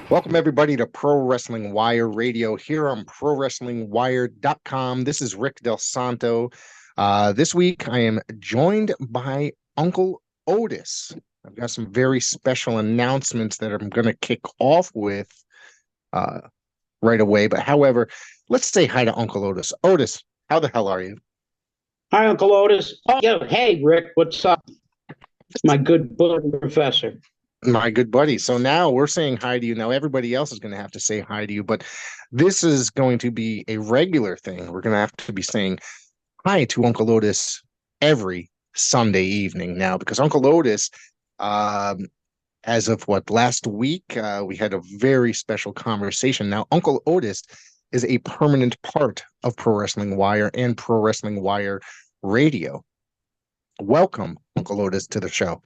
Welcome, everybody, to Pro Wrestling Wire Radio here on ProWrestlingWire.com. This is Rick Del Santo. This week, I am joined by Uncle Otis. I've got some very special announcements that I'm going to kick off with right away. But however, let's say hi to Uncle Otis. Otis, how the hell are you? Hi, Uncle Otis. Oh, yeah. Hey, Rick, what's up? My good buddy professor. My good buddy. So now we're saying hi to you. Now everybody else is going to have to say hi to you, but this is going to be a regular thing. We're going to have to be saying hi to Uncle Otis every Sunday evening now, because Uncle Otis, as of last week, we had a very special conversation. Now, Uncle Otis is a permanent part of Pro Wrestling Wire and Pro Wrestling Wire Radio. Welcome, Uncle Otis, to the show.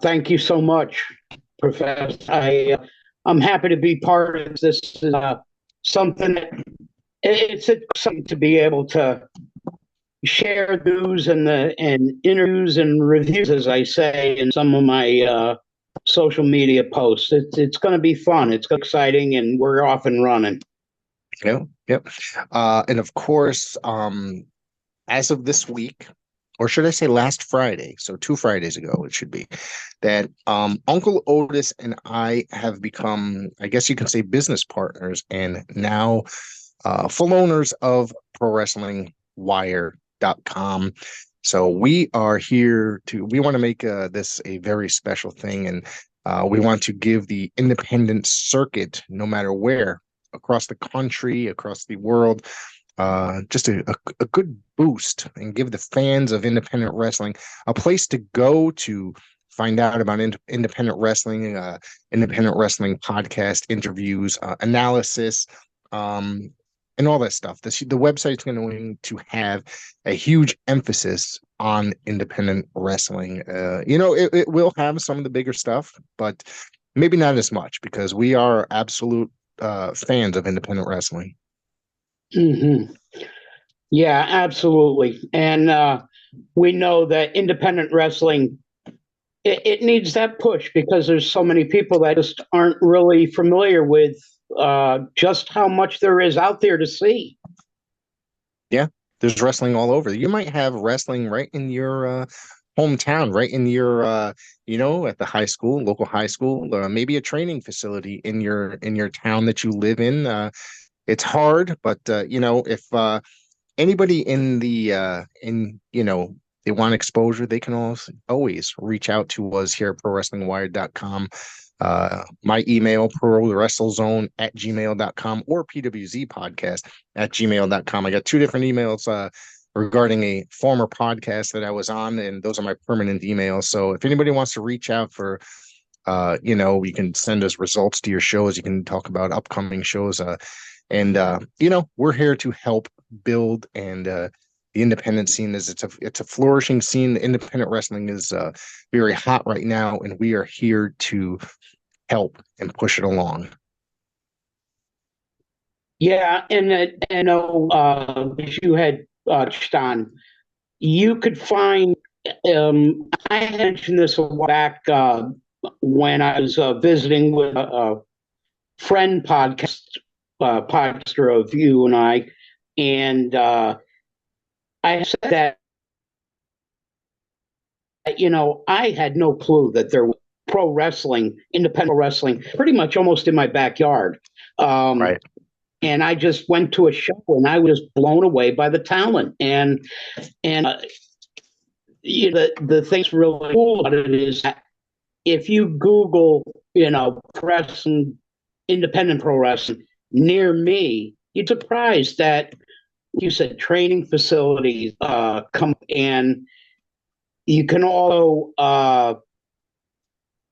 Thank you so much, Professor. I'm happy to be part of this. Something that it's something to be able to share news and interviews and reviews, as I say in some of my social media posts. It's going to be fun. It's exciting, and we're off and running. Yep. And of course, as of this week, or should I say last Friday, so 2 Fridays ago it should be, that Uncle Otis and I have become, I guess you can say, business partners, and now full owners of ProWrestlingWire.com. So we are here we want to make this a very special thing, and we want to give the independent circuit, no matter where, across the country, across the world, just a good boost, and give the fans of independent wrestling a place to go to find out about independent wrestling podcast interviews, analysis, and all that stuff. The website's going to have a huge emphasis on independent wrestling. It will have some of the bigger stuff, but maybe not as much, because we are absolute fans of independent wrestling. Mm-hmm. Yeah, absolutely. And we know that independent wrestling, it needs that push, because there's so many people that just aren't really familiar with just how much there is out there to see. Yeah, there's wrestling all over. You might have wrestling right in your hometown, right in your at the local high school, maybe a training facility in your town that you live in. It's hard, but if anybody in they want exposure, they can always reach out to us here at ProWrestlingWire.com. My email, ProWrestleZone@gmail.com, or PWZpodcast@gmail.com. I got 2 different emails regarding a former podcast that I was on, and those are my permanent emails. So if anybody wants to reach out for you can send us results to your shows. You can talk about upcoming shows. And we're here to help build and the independent scene. It's a flourishing scene. Independent wrestling is very hot right now, and we are here to help and push it along. Yeah, and as you had touched on, you could find. I mentioned this a while back when I was visiting with a friend podcaster of you and I, and I said that I had no clue that there was pro wrestling, independent wrestling, pretty much almost in my backyard. Right. And I just went to a show, and I was blown away by the talent. And the thing's really cool about it is that if you Google, wrestling, independent pro wrestling near me, you're surprised that you said training facilities come, and you can also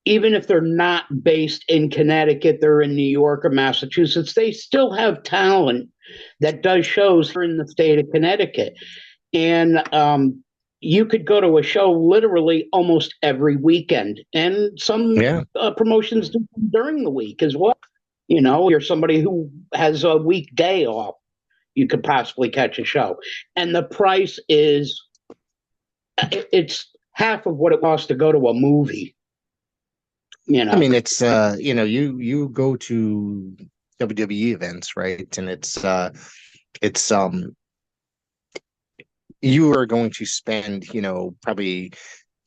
even if they're not based in Connecticut, they're in New York or Massachusetts, they still have talent that does shows here in the state of Connecticut. And you could go to a show literally almost every weekend, and some promotions do during the week as well. You're somebody who has a weekday off, you could possibly catch a show. And the price it's half of what it costs to go to a movie. you I know. mean, it's you go to WWE events, right? And it's you are going to spend, probably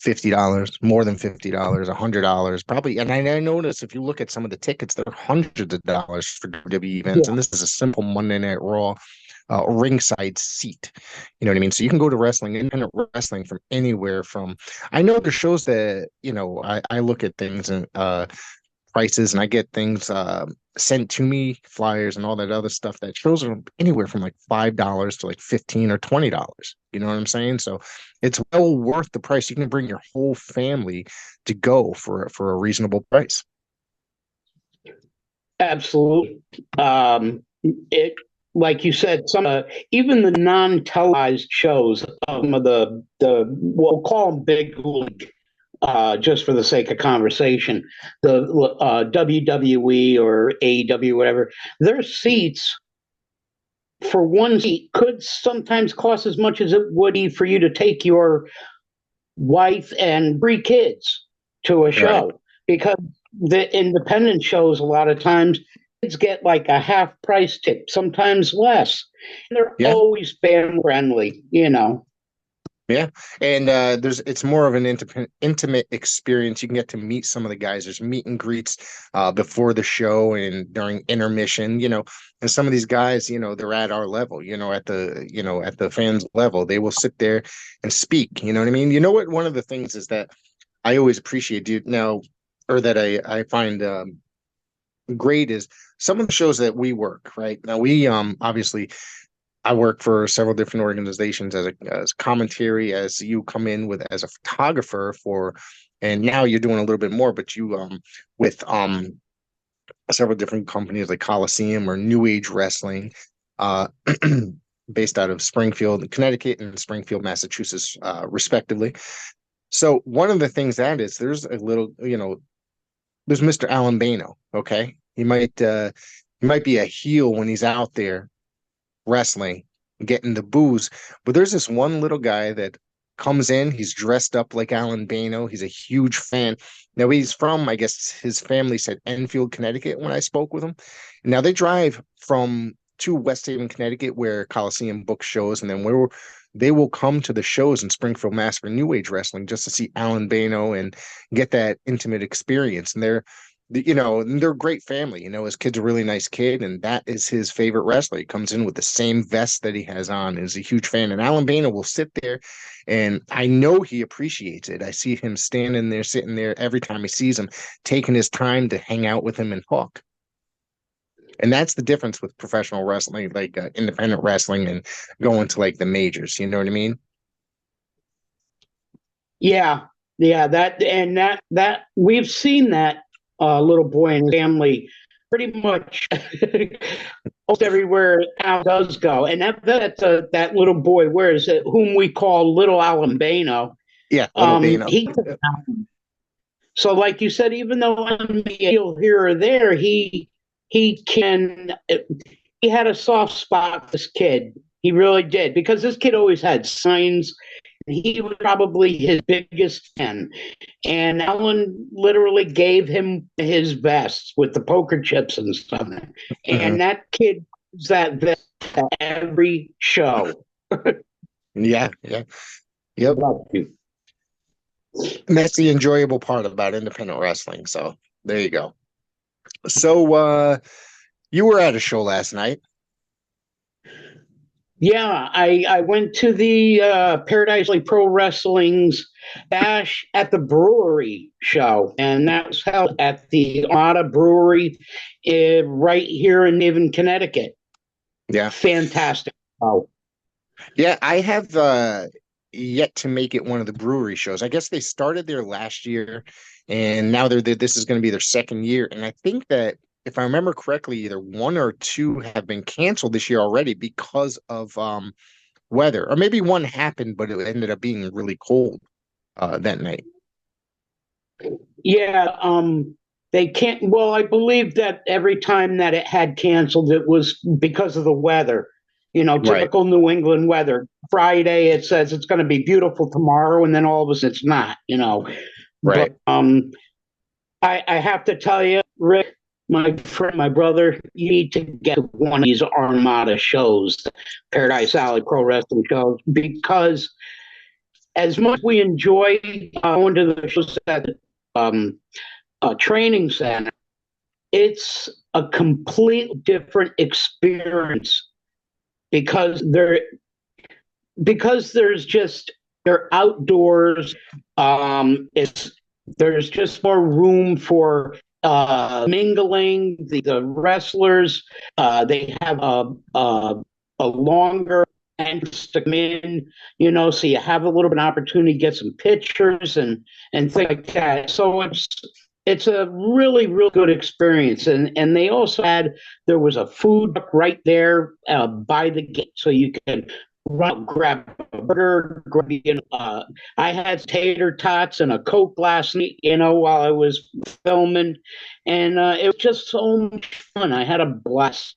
$50, more than $50, $100, probably. And I notice if you look at some of the tickets, they're hundreds of dollars for WWE events. Yeah, And this is a simple Monday Night Raw ringside seat. You know what I mean? So you can go to wrestling, independent wrestling from anywhere from, I know there's shows that, I look at things and prices and I get things sent to me, flyers and all that other stuff that shows are anywhere from like $5 to like 15 or $20. You know what I'm saying? So it's well worth the price. You can bring your whole family to go for a reasonable price. absolutely. It, like you said, some even the non-televised shows, some of the we'll call them big league, just for the sake of conversation, the WWE or AEW, whatever, their seats for one seat could sometimes cost as much as it would be for you to take your wife and three kids to a Right. show, because the independent shows a lot of times kids get like a half price tip, sometimes less. And they're Yeah. always family friendly, you know. Yeah, and it's more of an intimate experience. You can get to meet some of the guys. There's meet and greets before the show and during intermission. And some of these guys, they're at our level. At the fans level, they will sit there and speak. You know what I mean? You know what? One of the things is that I always appreciate, dude. Now, or that I find great is some of the shows that we work. Right now, we obviously I work for several different organizations as commentary, as you come in with as a photographer for, and now you're doing a little bit more, but you with several different companies like Coliseum or New Age Wrestling, uh, based out of Springfield, Connecticut, and Springfield, Massachusetts, respectively. So one of the things that is there's a little, there's Mr. Alan Bano. Okay, he might be a heel when he's out there wrestling, getting the booze. But there's this one little guy that comes in. He's dressed up like Alan Bano. He's a huge fan. Now he's from, I guess his family said Enfield, Connecticut when I spoke with him. Now they drive from to West Haven, Connecticut, where Coliseum books shows, and then where they will come to the shows in Springfield, Mass for New Age Wrestling just to see Alan Bano and get that intimate experience. And they're a great family. His kid's a really nice kid, and that is his favorite wrestler. He comes in with the same vest that he has on, is a huge fan. And Alan Bana will sit there, and I know he appreciates it. I see him standing there, sitting there every time he sees him, taking his time to hang out with him and talk. And that's the difference with professional wrestling, like independent wrestling, and going to like the majors. You know what I mean? Yeah, yeah, that we've seen that little boy and his family pretty much almost everywhere Al does go, and that little boy, where is it? Whom we call Little Alabano. Yeah, little Bano. He so like you said, even though I'm here or there, he can he had a soft spot for this kid. He really did, because this kid always had signs. He was probably his biggest fan. And Alan literally gave him his vest with the poker chips and stuff. Mhm. And that kid was that vest at every show. Yeah, yeah, yep. And that's the enjoyable part about independent wrestling. So there you go. So you were at a show last night. Yeah, I went to the Paradise Alley Pro Wrestling's Bash at the Brewery show, and that was held at the Armada Brewery right here in Niven, Connecticut. Yeah. Fantastic. Oh, Yeah, I have yet to make it one of the brewery shows. I guess they started there last year, and now this is going to be their second year. And I think that if I remember correctly, either one or two have been canceled this year already because of weather, or maybe one happened, but it ended up being really cold that night. yeah. They can't. Well, I believe that every time that it had canceled, it was because of the weather. Right, Typical New England weather. Friday, it says it's going to be beautiful tomorrow, and then all of a sudden it's not. right. But I have to tell you, Rick, my friend, my brother, you need to get to one of these Armada shows, Paradise Alley Pro Wrestling shows, because as much as we enjoy going to the shows at um, a training center, it's a complete different experience because there's just they're outdoors. It's There's just more room for mingling. The wrestlers they have a longer entrance to come in, so you have a little bit of opportunity to get some pictures and things like that. So it's a really, real good experience. And they also there was a food truck right there by the gate, so you can run, grab a burger, I had tater tots and a Coke last night, while I was filming. And it was just so much fun. I had a blast.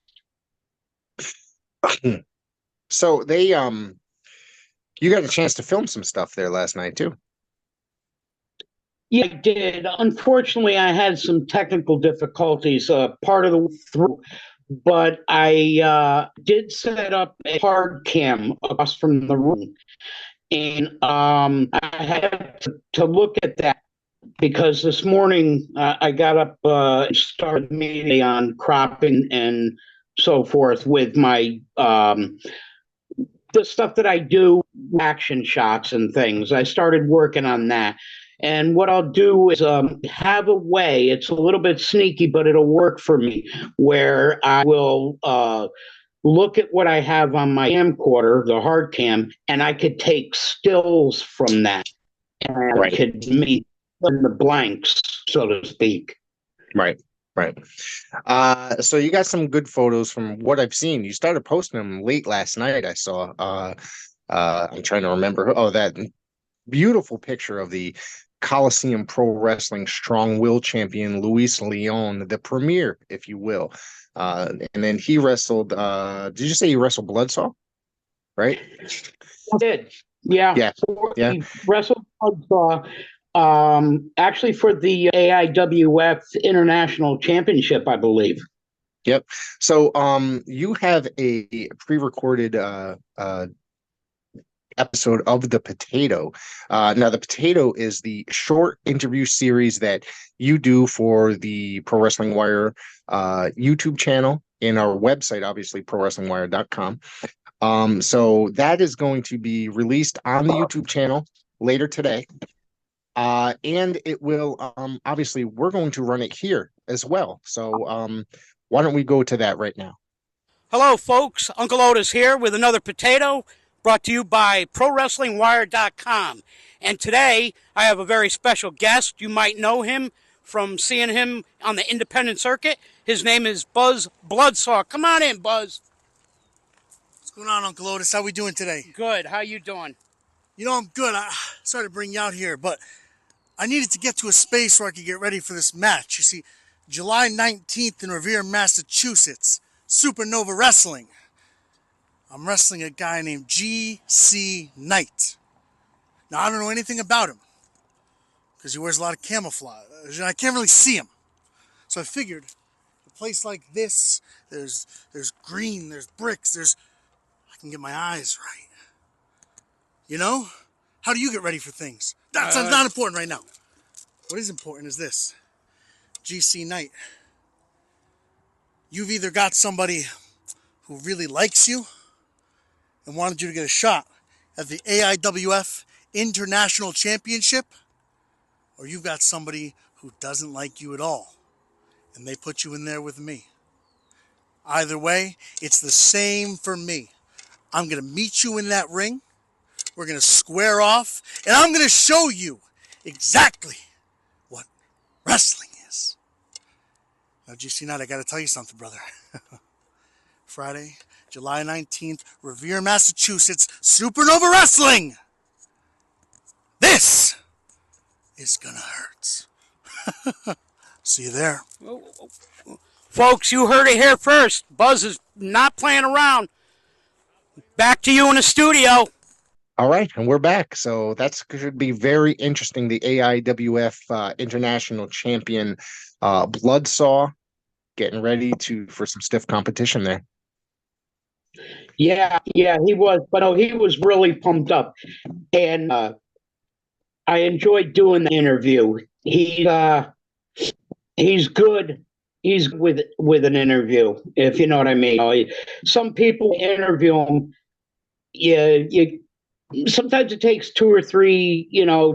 So you got a chance to film some stuff there last night too. Yeah, I did. Unfortunately, I had some technical difficulties part of the through, but I did set up a hard cam across from the room, and I had to look at that because this morning I got up, started meeting on cropping and so forth with my the stuff that I do, action shots and things. I started working on that. And what I'll do is have a way, it's a little bit sneaky, but it'll work for me, where I will look at what I have on my camcorder, the hard cam, and I could take stills from that. And I could meet in the blanks, so to speak. Right. So you got some good photos from what I've seen. You started posting them late last night, I saw. I'm trying to remember. Oh, that beautiful picture of the Coliseum Pro Wrestling Strong Will champion Luis Leon, the premier, if you will. And then he wrestled. Did you say he wrestled Bloodsaw? Right? I did. Yeah. He wrestled Bloodsaw. Actually, for the AIWF International Championship, I believe. Yep. So, you have a pre-recorded episode of The Potato. Now, The Potato is the short interview series that you do for the Pro Wrestling Wire YouTube channel and our website, obviously, prowrestlingwire.com. So that is going to be released on the YouTube channel later today. And it will, obviously, we're going to run it here as well. So why don't we go to that right now? Hello, folks. Uncle Otis here with another Potato brought to you by ProWrestlingWire.com. And today I have a very special guest. You might know him from seeing him on the independent circuit. His name is Buzz Bloodsaw. Come on in, Buzz. What's going on, Uncle Otis? How we doing today? Good. How you doing? I'm good. Sorry to bring you out here, but I needed to get to a space where I could get ready for this match. You see, July 19th in Revere, Massachusetts, Supernova Wrestling. I'm wrestling a guy named G.C. Knight. Now, I don't know anything about him because he wears a lot of camouflage. I can't really see him. So I figured a place like this, there's green, there's bricks, I can get my eyes right. How do you get ready for things? That's not important right now. What is important is this. G.C. Knight. You've either got somebody who really likes you and wanted you to get a shot at the AIWF International Championship, or you've got somebody who doesn't like you at all, and they put you in there with me. Either way, it's the same for me. I'm going to meet you in that ring. We're going to square off, and I'm going to show you exactly what wrestling is. Now, GC Knight, I got to tell you something, brother. Friday, July 19th, Revere, Massachusetts, Supernova Wrestling. This is going to hurt. See you there. Folks, you heard it here first. Buzz is not playing around. Back to you in the studio. All right, and we're back. So that's should be very interesting. The AIWF International Champion Bloodsaw getting ready to for some stiff competition there. Yeah, he was, but no, he was really pumped up, and I enjoyed doing the interview. He's good. He's with an interview, if you know what I mean. Some people interview him. Yeah, you sometimes it takes two or three,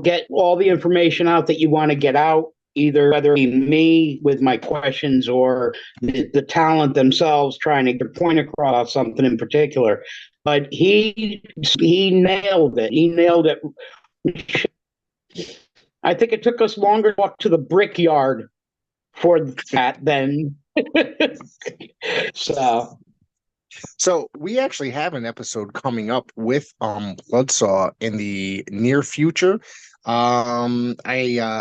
get all the information out that you want to get out, either whether it be me with my questions or the talent themselves trying to get a point across something in particular. But he nailed it. He nailed it. I think it took us longer to walk to the brickyard for that than so. So we actually have an episode coming up with Bloodsaw in the near future. I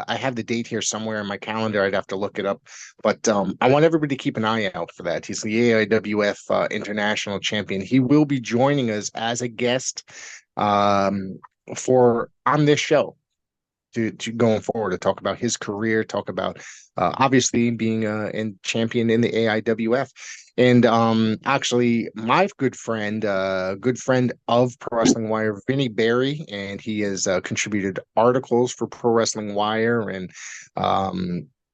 have the date here somewhere in my calendar. I'd have to look it up, but I want everybody to keep an eye out for that. He's the AIWF International Champion. He will be joining us as a guest for on this show to going forward to talk about his career, talk about obviously being in champion in the AIWF. And actually, my good friend of Pro Wrestling Wire, Vinny Berry, and he has contributed articles for Pro Wrestling Wire, and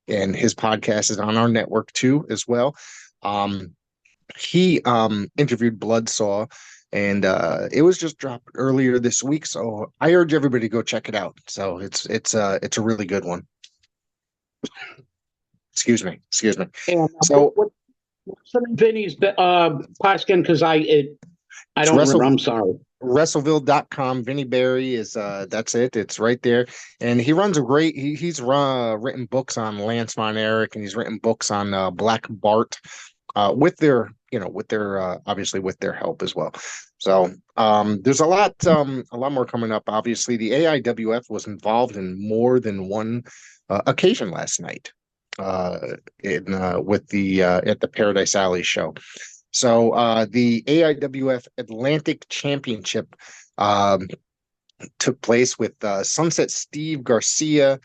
his podcast is on our network too as well. He interviewed Bloodsaw, and it was just dropped earlier this week. So I urge everybody to go check it out. So it's a really good one. Excuse me. And So what's Vinny's podcast? Because I don't remember. I'm sorry. Wrestleville.com. Vinny Berry is that's it. It's right there. And he runs a great he's written books on Lance Von Erich, and he's written books on Black Bart with their obviously with their help as well. So there's a lot more coming up. Obviously, the AIWF was involved in more than one occasion last night with the at the Paradise Alley show. So the AIWF Atlantic Championship took place with Sunset Steve Garcia,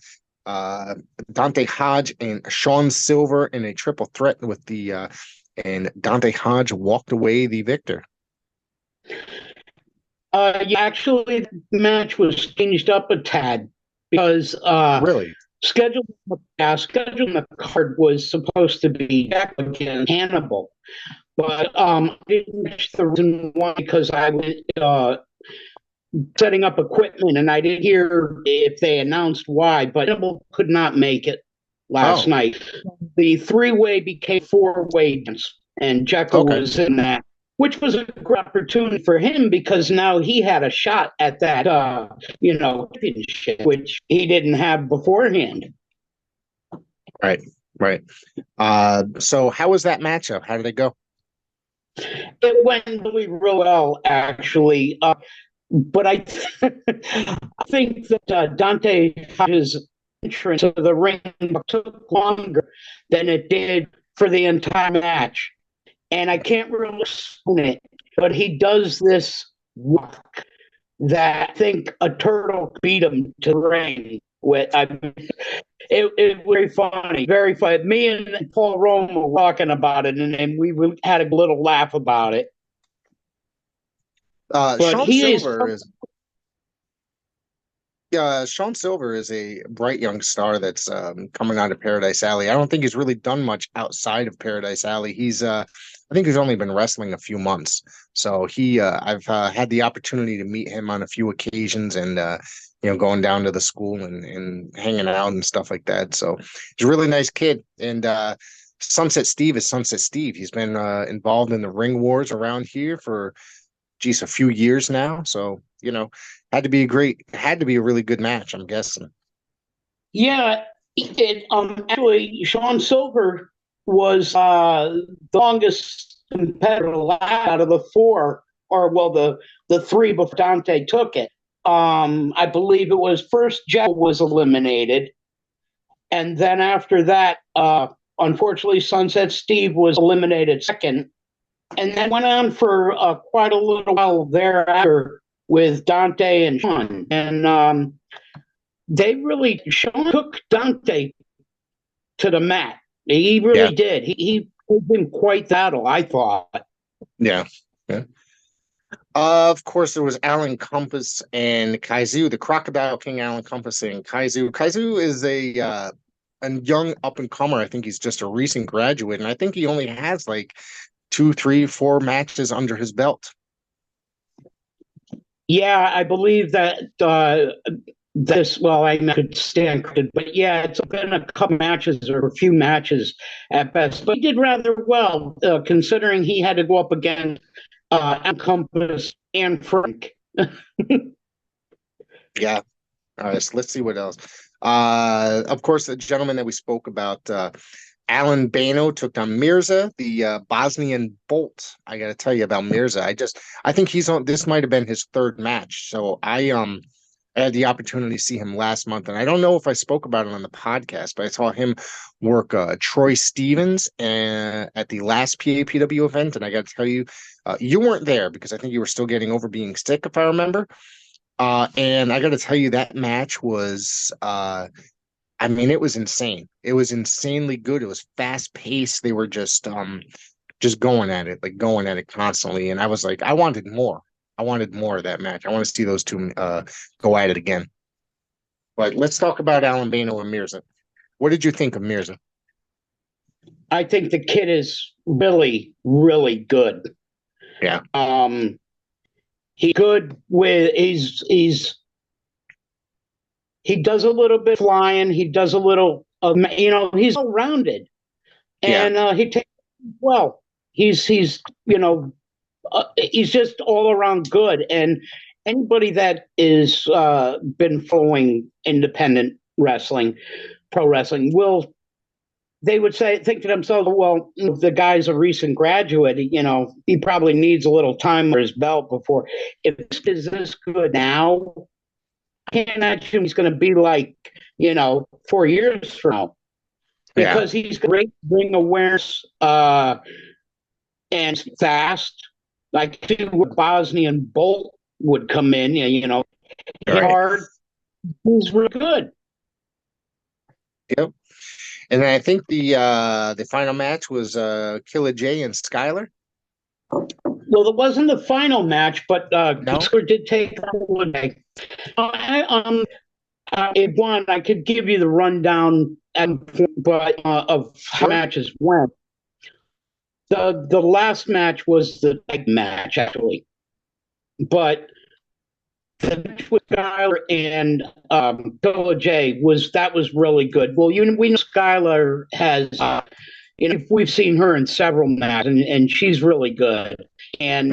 Dante Hodge, and Sean Silver in a triple threat with the and Dante Hodge walked away the victor. Yeah, actually, the match was changed up a tad because Really? scheduling the card was supposed to be Jack against Hannibal, but I didn't catch the reason why because I was setting up equipment and I didn't hear if they announced why. But Hannibal could not make it last night. The three-way became four-way, and Jekyll was in that, which was a great opportunity for him because now he had a shot at that, championship, which he didn't have beforehand. Right. So how was that matchup? How did it go? It went really well, actually. But I think that Dante Hodge's entrance to the ring took longer than it did for the entire match. And I can't really explain it, but he does this walk that I think a turtle beat him to the ring with. It was very funny. Me and Paul Rome were talking about it, and we had a little laugh about it. Sean Silver is a bright young star that's coming out of Paradise Alley. I don't think he's really done much outside of Paradise Alley. I think he's only been wrestling a few months. So I've had the opportunity to meet him on a few occasions, and going down to the school and hanging out and stuff like that. So he's a really nice kid. And Sunset Steve is Sunset Steve. He's been involved in the ring wars around here for a few years now. So had to be a really good match, I'm guessing. Yeah, actually Sean Silver was the longest competitor out of the four, or the three before Dante took it. I believe it was first Jekyll was eliminated, and then after that, unfortunately, Sunset Steve was eliminated second, and then went on for quite a little while thereafter with Dante and Sean, and they really Sean took Dante to the mat. He really did. He put him quite battle, I thought. Yeah. Yeah. Of course, there was Alan Compass and Kaizu, the Crocodile King. Alan Compass and Kaizu. Kaizu is a young up and comer. I think he's just a recent graduate, and I think he only has like 2, 3, 4 matches under his belt. Yeah, I believe that well, I could stand corrected, but yeah, it's been a couple matches or a few matches at best. But he did rather well, considering he had to go up against Compass and Frank. Yeah. All right, so let's see what else. Of course, the gentleman that we spoke about, Alan Bano, took on Mirza, the Bosnian Bolt. I got to tell you about Mirza. I think he's on. This might have been his third match. So I had the opportunity to see him last month, and I don't know if I spoke about it on the podcast, but I saw him work Troy Stevens at the last PAPW event, and I got to tell you, you weren't there because I think you were still getting over being sick, if I remember. And I got to tell you, that match was, I mean, it was insane. It was insanely good. It was fast paced. They were just going at it constantly. And I was like, I wanted more. I wanted more of that match. I want to see those two go at it again. But let's talk about Alan Bano and Mirza. What did you think of Mirza? I think the kid is really, really good. Yeah. He good with he does a little bit flying. He does a little he's all rounded, and he takes well. He's he's just all around good. And anybody that is been following independent wrestling, pro wrestling, they would think to themselves, well, if the guy's a recent graduate, he probably needs a little time under his belt before. If is this good now, I can't imagine he's going to be like, 4 years from now. Because he's great ring awareness and fast. Like Bosnian Bolt would come in, hard. He's real good. Yep. And then I think the final match was Killer J and Skylar. Well, it wasn't the final match, but No? did take one day. It won. I could give you the rundown, but of how matches went. The last match was the tag match, actually, but the match with Skylar and Killer J was really good. Well, we know Skylar has, we've seen her in several matches, and she's really good. And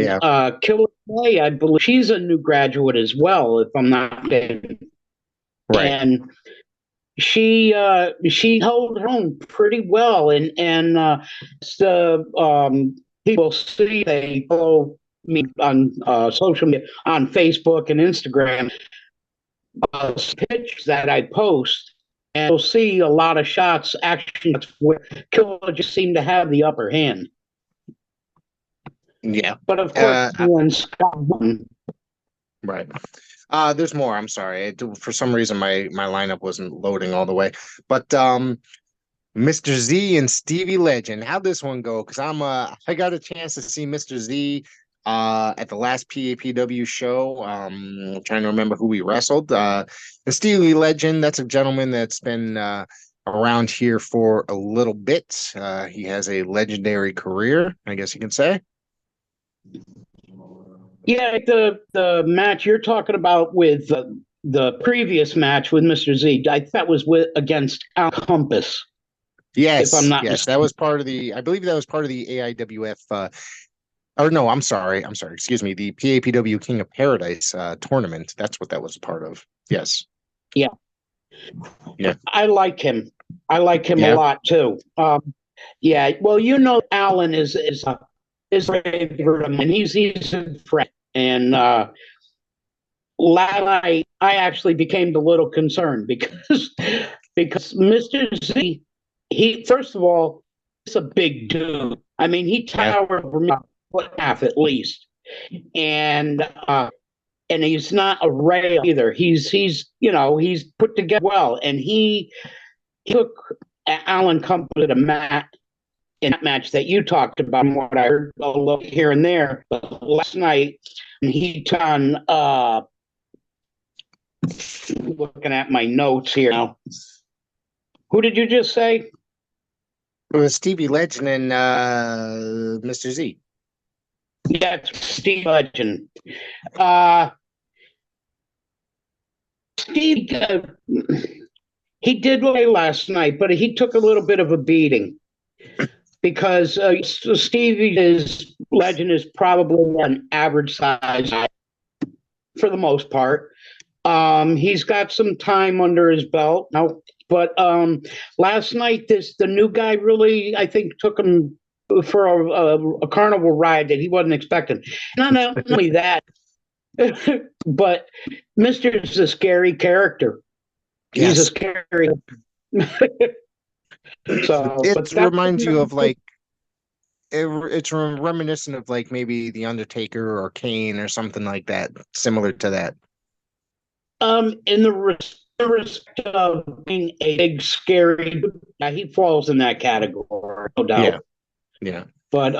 Killer J, I believe she's a new graduate as well, if I'm not mistaken. Right. And she held her own pretty well, and the people see, they follow me on social media, on Facebook and Instagram, pictures that I post, and you'll see a lot of shots, action shots, where Killer just seemed to have the upper hand. Yeah. But of course, when Scott won. Right. There's more. I'm sorry. For some reason, my lineup wasn't loading all the way. But Mr. Z and Stevie Legend. How'd this one go? Because I got a chance to see Mr. Z at the last PAPW show. I'm trying to remember who we wrestled. And Stevie Legend, that's a gentleman that's been around here for a little bit. He has a legendary career, I guess you can say. Yeah, the match you're talking about with the previous match with Mr. Z, I thought was against Al Compass. Yes, if I'm not yes, mistaken. that was part of the. I believe that was part of the AIWF. Or no, I'm sorry. Excuse me. The PAPW King of Paradise tournament. That's what that was a part of. Yes. Yeah. Yeah. I like him. I like him a lot too. Yeah. Well, Alan is favorite, and he's a friend. And last night I actually became a little concerned because Mr. Z, he, first of all, is a big dude. I mean, he towered over me a foot and a half at least, and and he's not a rail either. He's he's put together well, and he took Alan Cup to the mat in that match that you talked about, and what I heard a little here and there. But last night, he took on looking at my notes here now. Who did you just say? It was Stevie Legend and Mr. Z. Yeah, Steve Legend. Steve, he did play last night, but he took a little bit of a beating because Stevie Legend is probably an average size for the most part. He's got some time under his belt now, but last night the new guy really, I think, took him for a carnival ride that he wasn't expecting. Not only that, but Mister's a scary character. He's a scary. So it reminds you of like it's reminiscent of like maybe The Undertaker or Kane or something like that, similar to that. In the respect of being a big scary, he falls in that category, no doubt. Yeah. But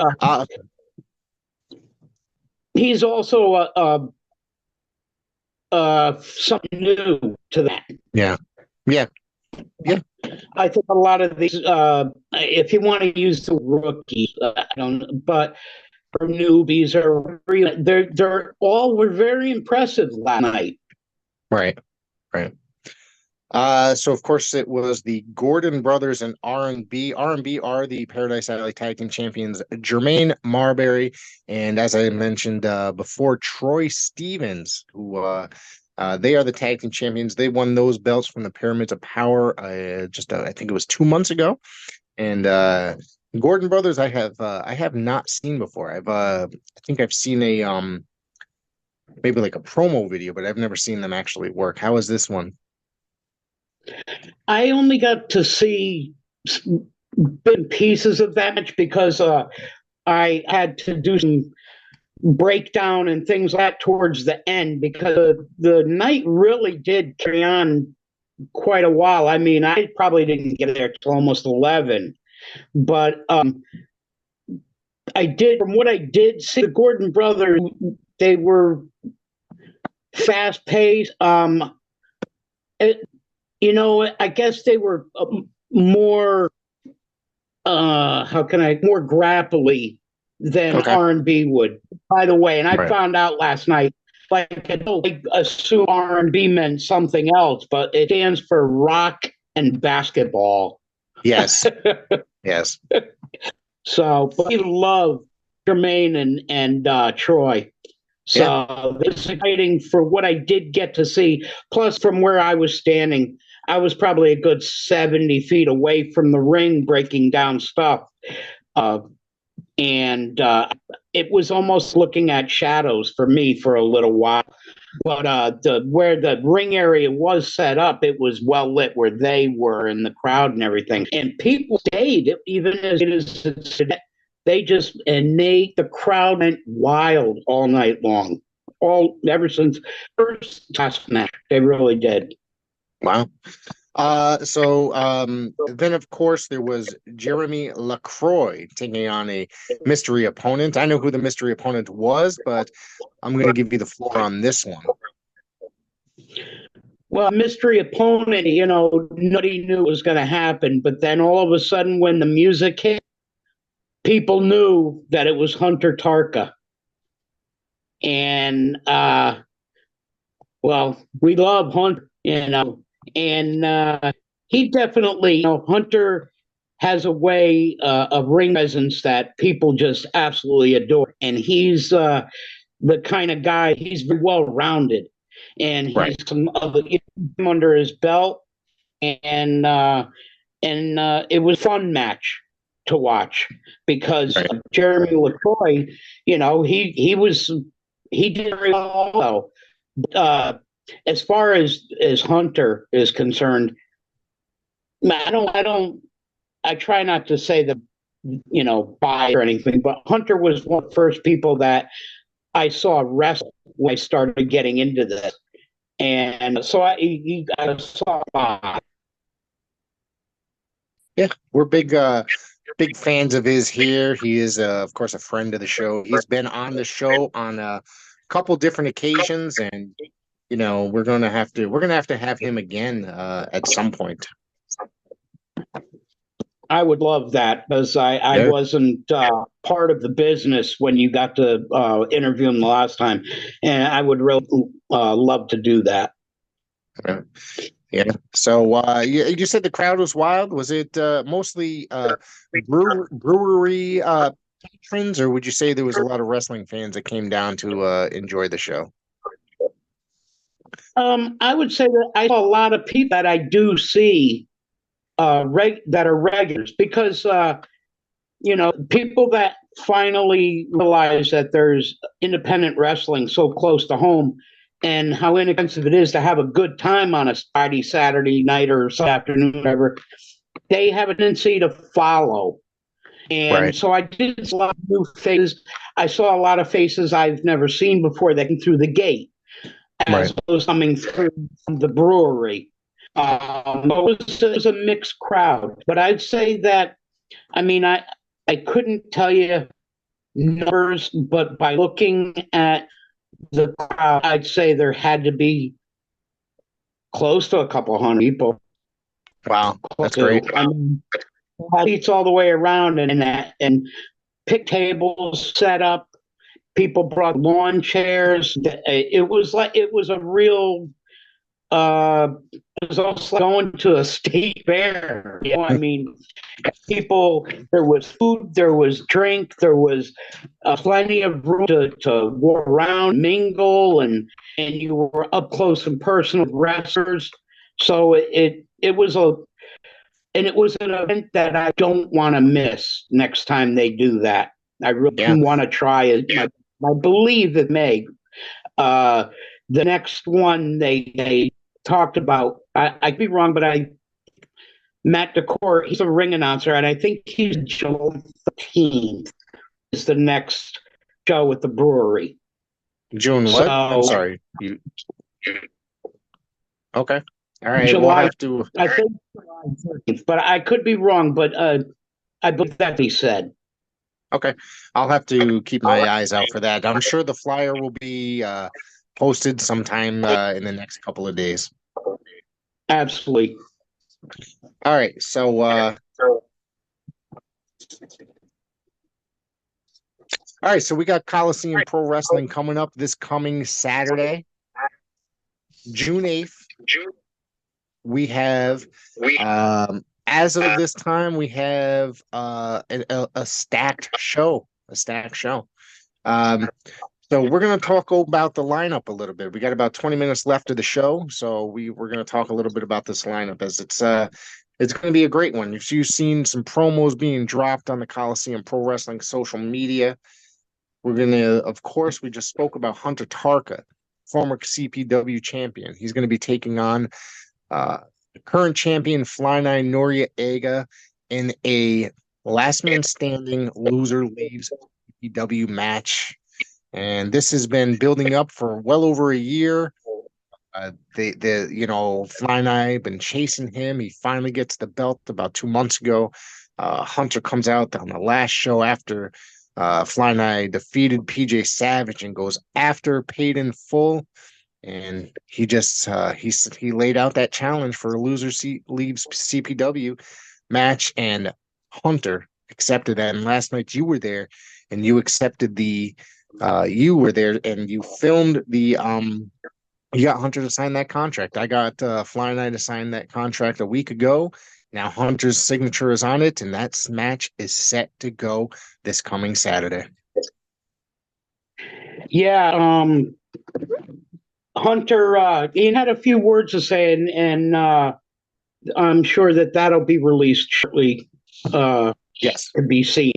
he's also something new to that. Yeah. I think a lot of these, if you want to use the rookie, I don't, but for newbies they're all were very impressive last night. Right. So of course it was the Gordon brothers and R&B. R&B are the Paradise Alley Tag Team Champions, Jermaine Marbury, and as I mentioned before, Troy Stevens, who they are the Tag Team Champions. They won those belts from the Pyramids of Power I think it was 2 months ago. And Gordon brothers I have not seen before. I think I've seen a maybe like a promo video, but I've never seen them actually work. How is this one? I only got to see big pieces of that match because I had to do some breakdown and things like that towards the end because the night really did carry on quite a while. I mean, I probably didn't get there till almost 11, but I did, from what I did see, the Gordon brothers, they were fast paced. I guess they were more more grapply than R&B would, by the way. And I found out last night, like, I assume R&B meant something else, but it stands for rock and basketball. Yes. So, but we love Jermaine and Troy. So it's exciting for what I did get to see. Plus, from where I was standing, I was probably a good 70 feet away from the ring breaking down stuff. And it was almost looking at shadows for me for a little while. But where the ring area was set up, it was well lit where they were in the crowd and everything. And people stayed, even as it is today. The crowd went wild all night long. Ever since first last match, they really did. Wow. Then of course there was Jeremy LaCroix taking on a mystery opponent. I know who the mystery opponent was, but I'm going to give you the floor on this one. Well, mystery opponent, nobody knew it was going to happen, but then all of a sudden when the music hit, people knew that it was Hunter Tarka. And we love Hunter, and he definitely, Hunter has a way of ring presence that people just absolutely adore. And he's the kind of guy, he's very well rounded, and he's some other under his belt, and it was a fun match to watch because Jeremy LaCroix, he did very well. As far as Hunter is concerned, I try not to say the, bias or anything, but Hunter was one of the first people that I saw wrestling when I started getting into this, and so I saw. Yeah, we're big fans of his here. He is, of course, a friend of the show. He's been on the show on a couple different occasions, and we're gonna have to have him again at some point. I would love that because I Yeah. wasn't part of the business when you got to interview him the last time, and I would really love to do that. Yeah. Yeah. So you said the crowd was wild. Was it mostly brewery patrons, or would you say there was a lot of wrestling fans that came down to enjoy the show? I would say that I saw a lot of people that I do see that are regulars because people that finally realize that there's independent wrestling so close to home and how inexpensive it is to have a good time on a Friday, Saturday night or Sunday afternoon, whatever, they have a tendency to follow. And Right. so I did see a lot of new faces. I saw a lot of faces I've never seen before that came through the gate as Right. opposed to coming through the brewery. It was a mixed crowd, but I'd say that, I mean, I couldn't tell you numbers, but by looking at the crowd, I'd say there had to be close to a couple hundred people. Wow, that's great. I mean, seats all the way around and pick tables set up. People brought lawn chairs. It was a real. It was also like going to a state fair. I mean, people. There was food. There was drink. There was plenty of room to walk around, mingle, and you were up close and personal with wrestlers. So it was an event that I don't want to miss next time they do that. I really Yeah. want to try it. I believe it may. The next one they talked about, I could be wrong, but Matt Decor, he's a ring announcer, and I think he's July 13th is the next show with the brewery. June what? I'm So sorry. You okay? All right. We'll July, have to. I think July 13th, but I could be wrong, but I believe that he said. Okay, I'll have to keep my eyes out for that. I'm sure the flyer will be posted sometime in the next couple of days. Absolutely. All right, so we got Coliseum Pro Wrestling coming up this coming Saturday, June 8th. We have as of this time, we have a stacked show. So we're going to talk about the lineup a little bit. We got about 20 minutes left of the show, so we're going to talk a little bit about this lineup as it's going to be a great one. If you've seen some promos being dropped on the Coliseum Pro Wrestling social media, we're going to, of course, we just spoke about Hunter Tarka, former CPW champion. He's going to be taking on the current champion Fly9 Noriega in a last man standing loser leaves CPW match. And this has been building up for well over a year. Fly9 been chasing him. He finally gets the belt about 2 months ago. Hunter comes out on the last show after Fly9 defeated PJ Savage and goes after Paid in Full. And he just he laid out that challenge for a loser leaves CPW match, and Hunter accepted that. And last night you were there, and you accepted you were there, and you filmed the you got Hunter to sign that contract. I got Fly9 to sign that contract a week ago. Now Hunter's signature is on it, and that match is set to go this coming Saturday. Yeah, Hunter, he had a few words to say, and I'm sure that'll be released shortly. Yes, to be seen.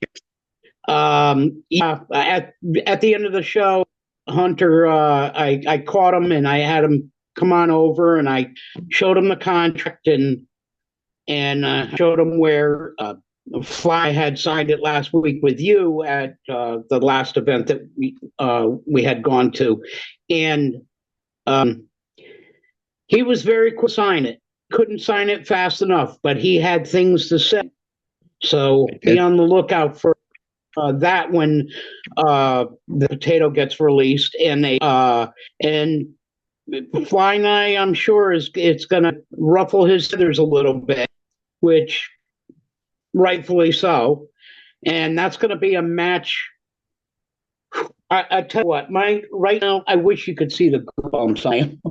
Yeah, at the end of the show, Hunter, I caught him and I had him come on over, and I showed him the contract and showed him where Fly had signed it last week with you at the last event that we had gone to, and he was very quick to sign it. Couldn't sign it fast enough, but he had things to say. So be on the lookout for that when the potato gets released, and Fly Nye, I'm sure it's going to ruffle his feathers a little bit, which rightfully so, and that's going to be a match. I tell you what, right now, I wish you could see the goosebumps I am.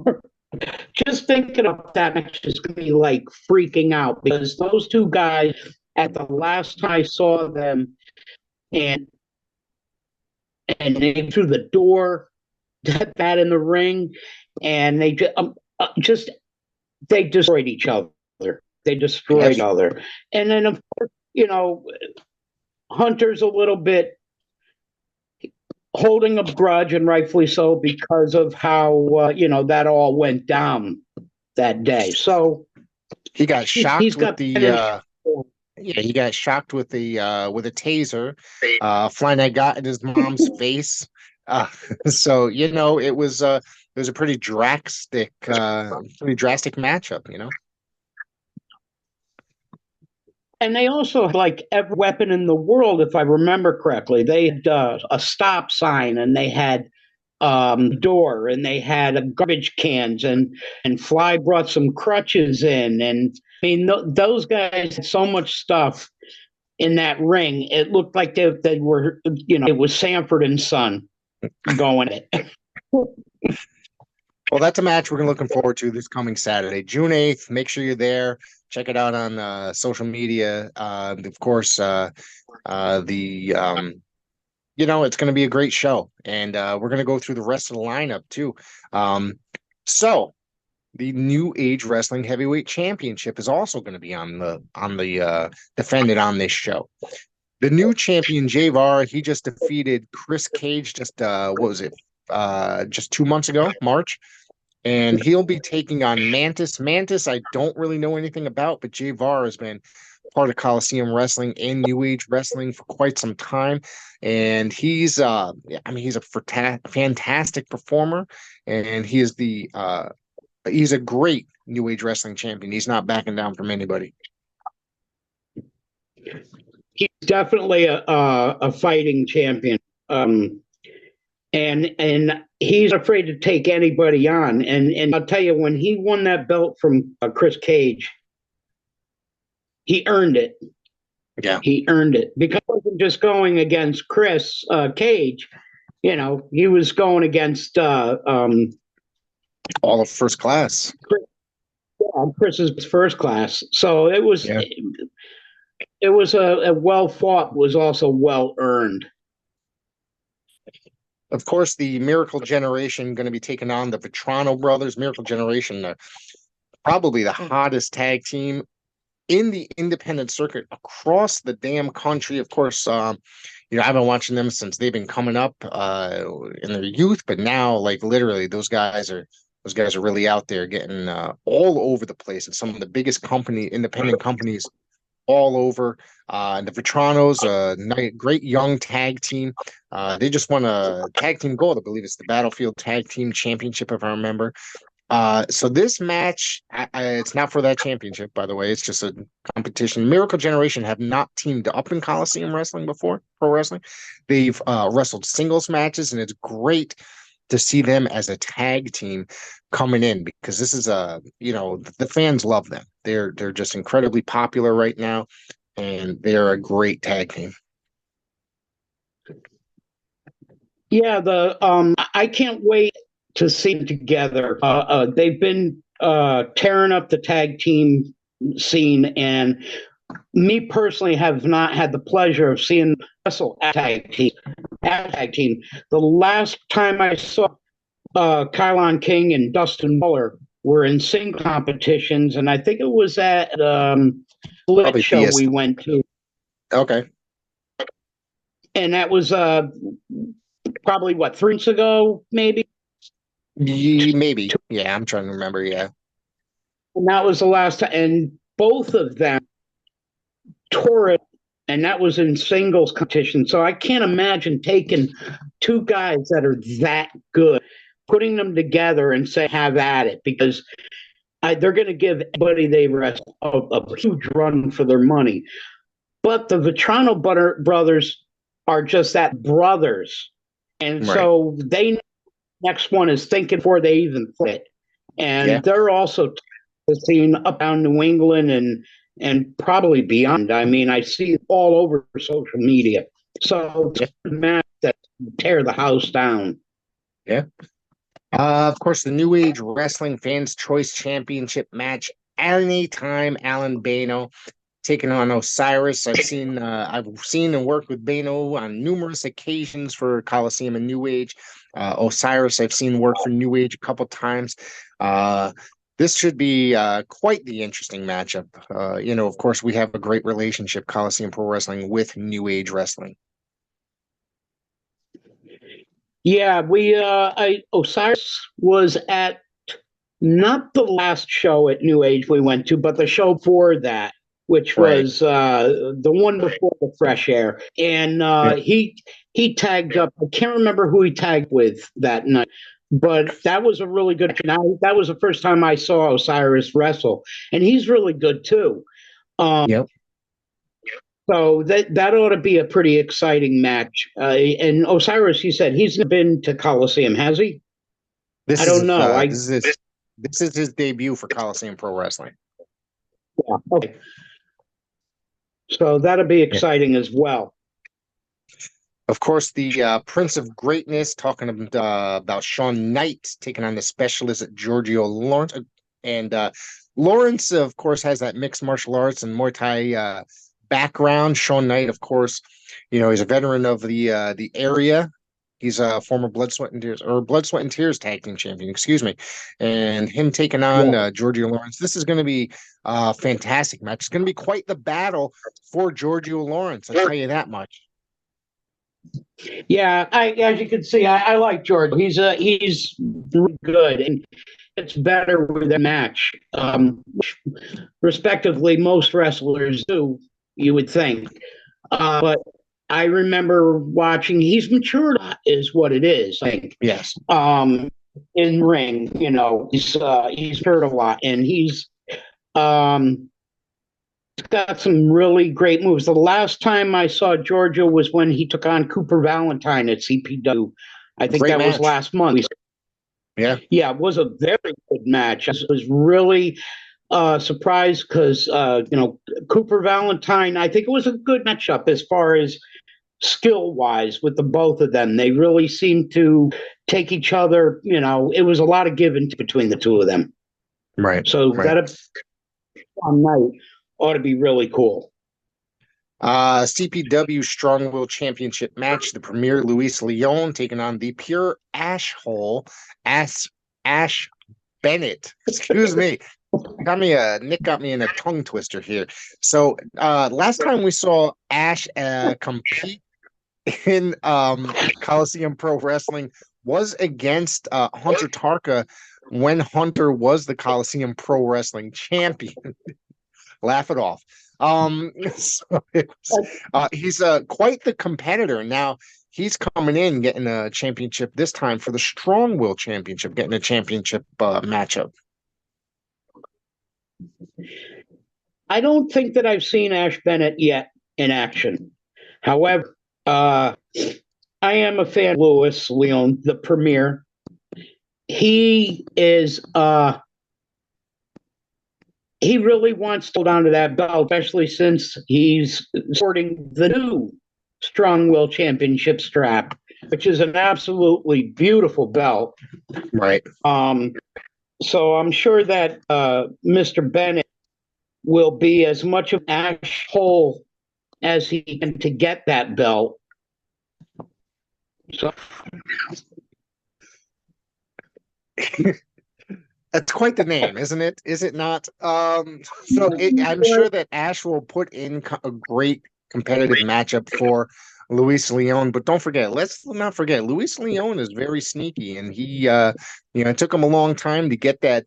Just thinking of that match is going to be like freaking out, because those two guys, at the last time I saw them, and they threw the door, that in the ring, and they they destroyed each other. They destroyed each other, and then of course, Hunter's a little bit holding a grudge, and rightfully so, because of how that all went down that day. So he got shocked he's got with the he got shocked with a taser. Fly Nye got in his mom's face. So it was a pretty drastic matchup. And they also had like every weapon in the world, if I remember correctly. They had a stop sign, and they had door, and they had garbage cans, and Fly brought some crutches in, and I mean those guys had so much stuff in that ring. It looked like they were, it was Sanford and Son going it. Well, that's a match we're looking forward to this coming Saturday, June 8th. Make sure you're there. Check it out on social media. Of course, it's going to be a great show, and we're going to go through the rest of the lineup too. So the New Age Wrestling Heavyweight Championship is also going to be on the defended on this show. The new champion, J-Var, he just defeated Chris Cage just what was it? Just 2 months ago, March. And he'll be taking on Mantis. Mantis, I don't really know anything about, but J-Var has been part of Coliseum Wrestling and New Age Wrestling for quite some time. And he's a fantastic performer, and he is he's a great New Age Wrestling champion. He's not backing down from anybody. He's definitely a fighting champion. And he's afraid to take anybody on. And I'll tell you, when he won that belt from Chris Cage, he earned it. Yeah, he earned it, because he wasn't just going against Chris Cage. He was going against all of First Class. Chris's First Class. So it was a well fought, was also well earned. Of course, the Miracle Generation going to be taking on the Vetrano brothers. Miracle Generation are probably the hottest tag team in the independent circuit across the damn country. Of course, I've been watching them since they've been coming up in their youth, but now, like, literally, those guys are really out there, getting all over the place, and some of the biggest independent companies all over. And the Vetranos, a great young tag team. They just won a tag team gold. I believe it's the Battlefield Tag Team Championship, if I remember. So this match, it's not for that championship, by the way. It's just a competition. Miracle Generation have not teamed up in Coliseum Wrestling before, pro wrestling. They've wrestled singles matches, and it's great to see them as a tag team coming in, because this is the fans love them. They're just incredibly popular right now, and they're a great tag team. Yeah, I can't wait to see them together. They've been tearing up the tag team scene, and me personally have not had the pleasure of seeing wrestle at tag team. The last time I saw Kylon King and Dustin Muller were in single competitions, and I think it was at Split show we went to. Okay. And that was probably 3 months ago, maybe. Maybe. Yeah, I'm trying to remember. Yeah. And that was the last time, and both of them tore it and that was in singles competition. So I can't imagine taking two guys that are that good, putting them together and say, have at it, because they're going to give anybody they wrestle a huge run for their money. But the Vetrano brothers are just that, brothers. And Right. so they next one is thinking before they even quit. And they're also seen up down New England and probably beyond. I mean, I see it all over social media. So it's a match that tear the house down. Yeah. Of course, the New Age Wrestling Fans Choice Championship match. Anytime Alan Bano taking on Osiris. I've seen and worked with Bano on numerous occasions for Coliseum and New Age. Osiris, I've seen work for New Age a couple times. This should be quite the interesting matchup. Of course, we have a great relationship, Coliseum Pro Wrestling, with New Age Wrestling. Yeah, Osiris was at not the last show at New Age we went to, but the show before that, which was the one before the Fresh Air. And he tagged up. I can't remember who he tagged with that night, but that was a really good night. That was the first time I saw Osiris wrestle, and he's really good too. Yep. So that ought to be a pretty exciting match. And Osiris, he said he's been to Coliseum, has he? I don't know. This is his debut for Coliseum Pro Wrestling. Yeah. Okay. So that'll be exciting as well. Of course, the Prince of Greatness, talking about Sean Knight taking on the specialist at Giorgio Lawrence. And Lawrence, of course, has that mixed martial arts and Muay Thai background. Sean Knight, of course, he's a veteran of the area. He's a former Blood, Sweat, and Tears tag team champion, excuse me. And him taking on Giorgio Lawrence. This is going to be a fantastic match. It's going to be quite the battle for Giorgio Lawrence. I'll tell you that much. Yeah, as you can see, I like George. He's really good, and it's better with the match. Respectively, most wrestlers do, you would think. But I remember watching. He's matured, is what it is. I think. Yes. In ring, he's heard a lot, and he's got some really great moves. The last time I saw Giorgio was when he took on Cooper Valentine at CPW. I think that was last month. Yeah, it was a very good match. I was really surprised because Cooper Valentine. I think it was a good matchup as far as skill wise with the both of them. They really seemed to take each other. It was a lot of give and between the two of them. Right. So that on night ought to be really cool. CPW Strong Will Championship match. The Premier Luis Leon taking on the Pure Ash Hole Ash Bennett. Excuse me. Nick got me in a tongue twister here. So last time we saw Ash compete in Coliseum Pro Wrestling was against Hunter Tarka when Hunter was the Coliseum Pro Wrestling champion. Laugh it off. He's quite the competitor. Now he's coming in getting a championship this time for the Strong Will Championship, getting a championship matchup. I don't think that I've seen Ash Bennett yet in action. However, I am a fan of Luis Leon, the Premier. He is he really wants to hold on to that belt, especially since he's sporting the new Strong Will Championship strap, which is an absolutely beautiful belt. Right. So I'm sure that Mr. Bennett will be as much of an Ash hole as he can to get that belt. So that's quite the name, isn't it? Is it not? I'm sure that Ash will put in a great competitive matchup for Luis Leon, but let's not forget, Luis Leon is very sneaky, and he, it took him a long time to get that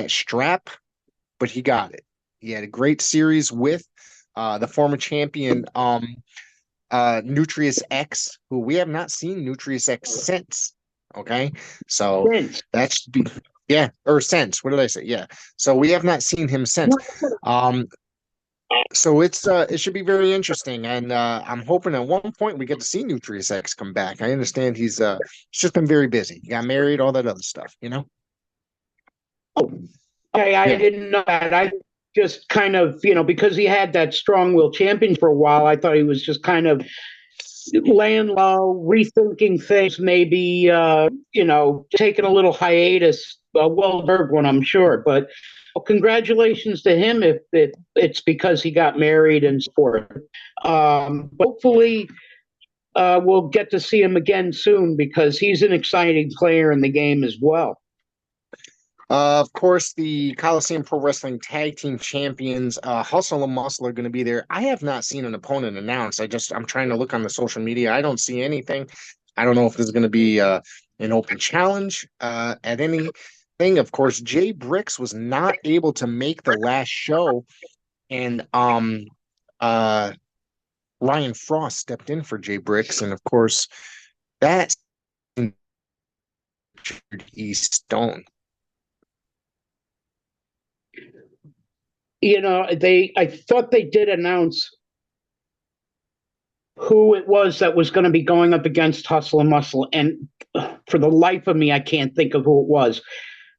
strap, but he got it. He had a great series with the former champion, Nutrius X, who we have not seen Nutrius X since. Okay, so Vince. that should be, yeah, or since. What did I say? Yeah, so we have not seen him since. So it should be very interesting, and I'm hoping at one point we get to see Nutrius X come back. I understand he's just been very busy. He got married, all that other stuff, you know. Okay, I Yeah. didn't know that. I just kind of, because he had that strong will champion for a while, I thought he was just kind of laying low, rethinking things, maybe, taking a little hiatus. Well-deserved one, I'm sure. But congratulations to him if it's because he got married and so forth. Hopefully, we'll get to see him again soon because he's an exciting player in the game as well. Of course, the Coliseum Pro Wrestling Tag Team Champions, Hustle and Muscle, are going to be there. I have not seen an opponent announced. I'm trying to look on the social media. I don't see anything. I don't know if there's going to be an open challenge at anything. Of course, Jay Bricks was not able to make the last show, and Ryan Frost stepped in for Jay Bricks, and of course, that's East Stone. I thought they did announce who it was that was going to be going up against Hustle and Muscle, and for the life of me, I can't think of who it was.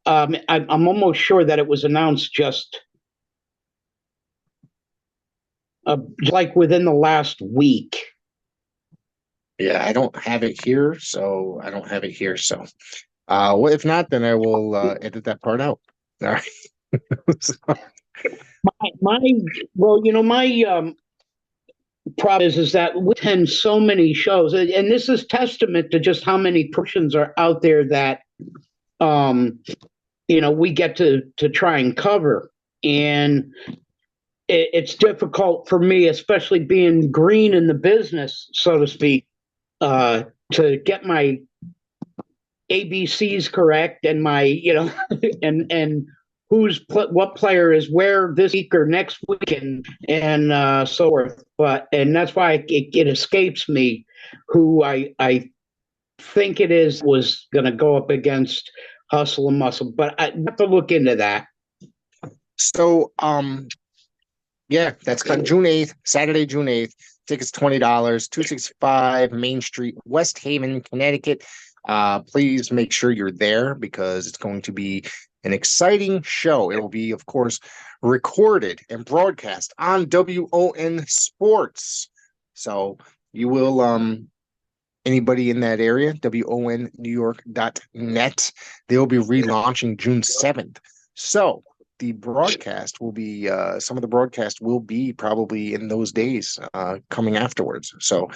I'm almost sure that it was announced just like within the last week. Yeah, I don't have it here, so well, if not, then I will edit that part out. All right. So, My problem is that we attend so many shows, and this is testament to just how many persons are out there that we get to try and cover, and it's difficult for me, especially being green in the business, so to speak, to get my ABCs correct and my and what player is where this week or next week and so forth. And that's why it escapes me who I think it was going to go up against Hustle and Muscle, but I have to look into that. So yeah, that's June 8th, Saturday, June 8th. Tickets $20, 265 Main Street, West Haven, Connecticut. Please make sure you're there because it's going to be an exciting show. It will be, of course, recorded and broadcast on WON Sports. So you will, anybody in that area, WONNewYork.net, they'll be relaunching June 7th. So the broadcast will be, some of the broadcast will be probably in those days coming afterwards. So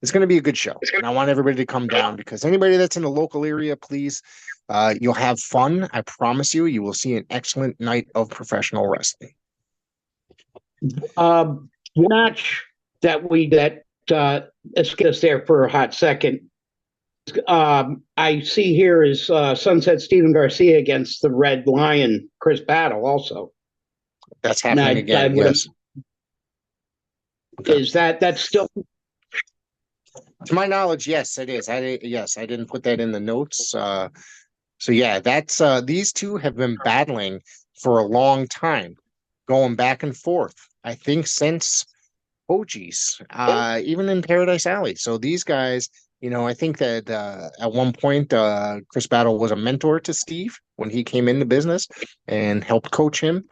it's going to be a good show. And I want everybody to come down because anybody that's in the local area, please, you'll have fun. I promise you, you will see an excellent night of professional wrestling. Match that let's get us there for a hot second. I see here is Sunset Steven Garcia against the Red Lion, Chris Battle also. That's happening again, yes. Is that's still... To my knowledge, yes, it is. I didn't put that in the notes. So yeah, that's these two have been battling for a long time, going back and forth. I think since even in Paradise Alley. So these guys, I think that at one point Chris Battle was a mentor to Steve when he came into business and helped coach him.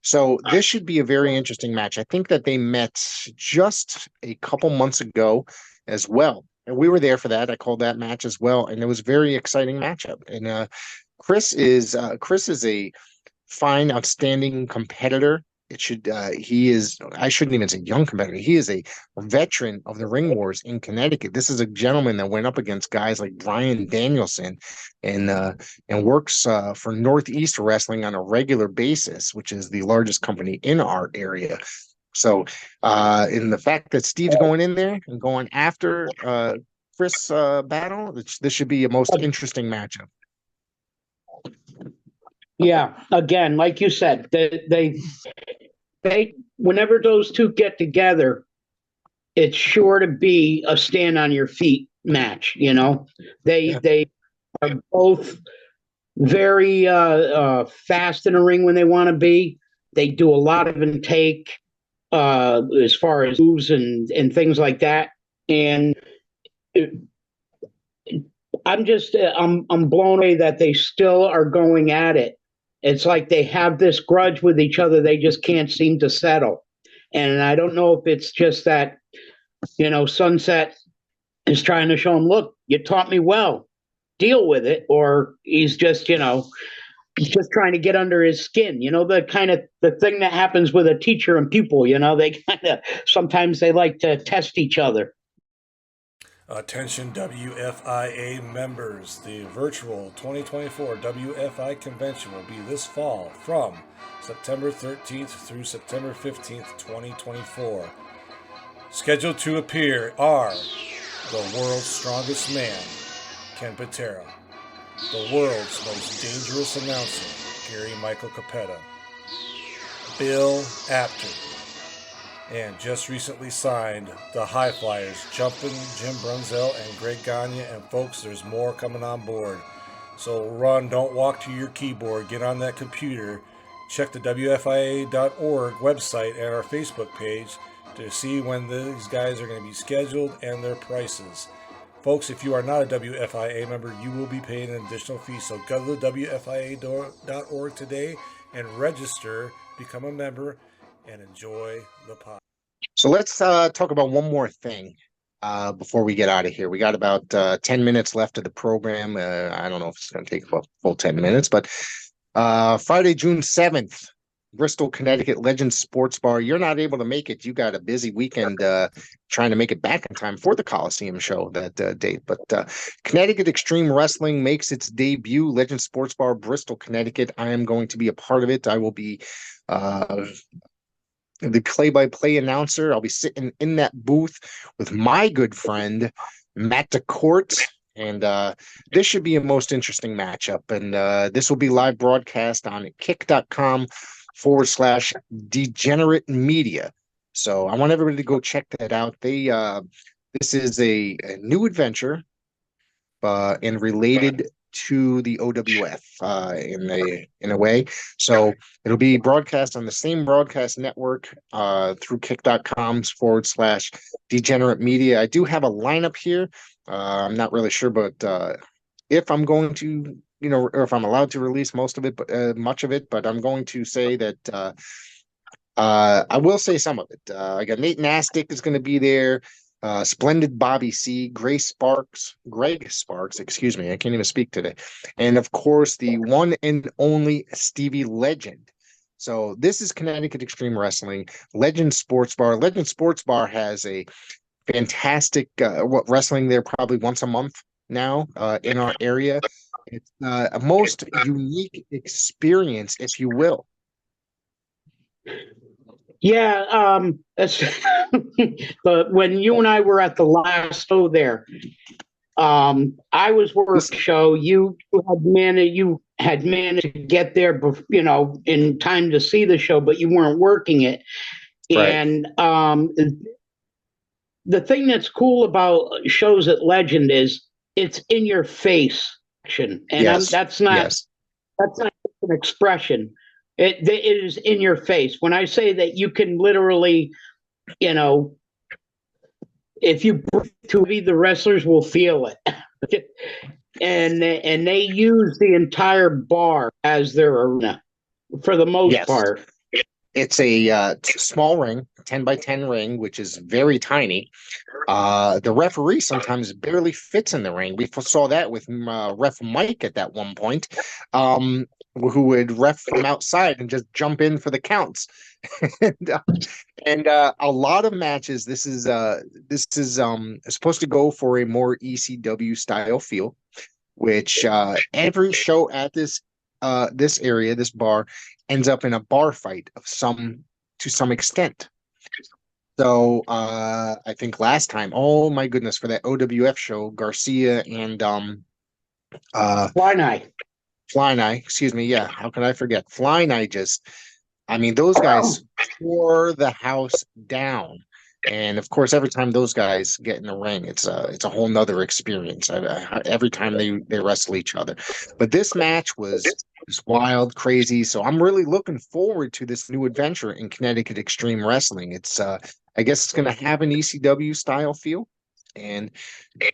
So this should be a very interesting match. I think that they met just a couple months ago as well. And we were there for that. I called that match as well. And it was a very exciting matchup. And Chris is a fine, outstanding competitor. I shouldn't even say young competitor. He is a veteran of the Ring Wars in Connecticut. This is a gentleman that went up against guys like Brian Danielson and works for Northeast Wrestling on a regular basis, which is the largest company in our area. So in the fact that Steve's going in there and going after Chris Battle, this should be a most interesting matchup. Yeah, again, like you said, they whenever those two get together, it's sure to be a stand on your feet match. You know, Yeah. they are both very fast in the ring when they want to be. They do a lot of intake as far as moves and things like that. And it, I'm blown away that they still are going at it. It's like they have this grudge with each other. They just can't seem to settle. And I don't know if it's just that, Sunset is trying to show him, look, you taught me well, deal with it, or he's just, he's just trying to get under his skin. The kind of the thing that happens with a teacher and pupil. They kind of sometimes they like to test each other. Attention WFIA members, the virtual 2024 WFI convention will be this fall from September 13th through September 15th, 2024. Scheduled to appear are the world's strongest man, Ken Patera, the world's most dangerous announcer, Gary Michael Capetta, Bill Apter, and just recently signed the High Flyers, Jumpin', Jim Brunzell, and Greg Gagne. And folks, there's more coming on board. So run, don't walk to your keyboard. Get on that computer. Check the WFIA.org website and our Facebook page to see when these guys are going to be scheduled and their prices. Folks, if you are not a WFIA member, you will be paying an additional fee. So go to the WFIA.org today and register, become a member, and enjoy the pod. So let's talk about one more thing before we get out of here. We got about 10 minutes left of the program. I don't know if it's going to take a full 10 minutes, but Friday, June 7th, Bristol, Connecticut, Legends Sports Bar. You're not able to make it. You got a busy weekend trying to make it back in time for the Coliseum show that date. But Connecticut Extreme Wrestling makes its debut, Legends Sports Bar, Bristol, Connecticut. I am going to be a part of it. I will be the play-by-play announcer. I'll be sitting in that booth with my good friend, Matt DeCourt. And this should be a most interesting matchup. And this will be live broadcast on kick.com/degenerate media. So I want everybody to go check that out. This is a new adventure and related to the OWF in a way. So it'll be broadcast on the same broadcast network through kick.com/degenerate media. I do have a lineup here. I'm not really sure, but if I'm going to, or if I'm allowed to release most of it, but much of it, but I'm going to say that I will say some of it. I got Nate Nastic is going to be there. Splendid Bobby C, Greg Sparks, excuse me, I can't even speak today. And of course, the one and only Stevie Legend. So this is Connecticut Extreme Wrestling, Legend Sports Bar. Legend Sports Bar has a fantastic wrestling there probably once a month now in our area. It's a most unique experience, if you will. Yeah, but when you and I were at the last show there, I was working show. You had managed to get there, in time to see the show, but you weren't working it. Right. And the thing that's cool about shows at Legend is it's in your face action, and yes. That's not an expression. It is in your face. When I say that, you can literally, if you to be, the wrestlers will feel it. and they use the entire bar as their arena for the most part. It's a small ring, 10 by 10 ring, which is very tiny. The referee sometimes barely fits in the ring. We saw that with Ref Mike at that one point, who would ref from outside and just jump in for the counts. and a lot of matches. This is supposed to go for a more ECW style feel, which every show at this area, this bar, ends up in a bar fight to some extent. So I think last time, oh my goodness, for that OWF show, Garcia and Flying Eye, excuse me. Yeah, how could I forget? Flying Eye I mean, those guys tore the house down. And of course, every time those guys get in the ring, it's a whole nother experience. Every time they wrestle each other, but this match was just wild, crazy. So I'm really looking forward to this new adventure in Connecticut Extreme Wrestling. I guess it's going to have an ECW style feel, and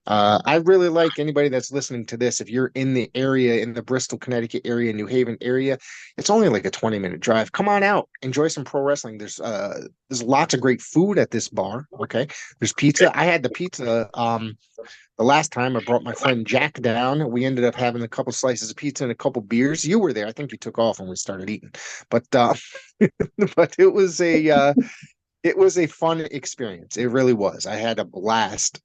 I really like anybody that's listening to this. If you're in the area, in the Bristol, Connecticut area, New Haven area, it's only like a 20-minute drive. Come on out, enjoy some pro wrestling. There's lots of great food at this bar. Okay, there's pizza. I had the pizza. The last time I brought my friend Jack down, we ended up having a couple slices of pizza and a couple beers. You were there. I think you took off when we started eating, but but it was a fun experience. It really was. I had a blast.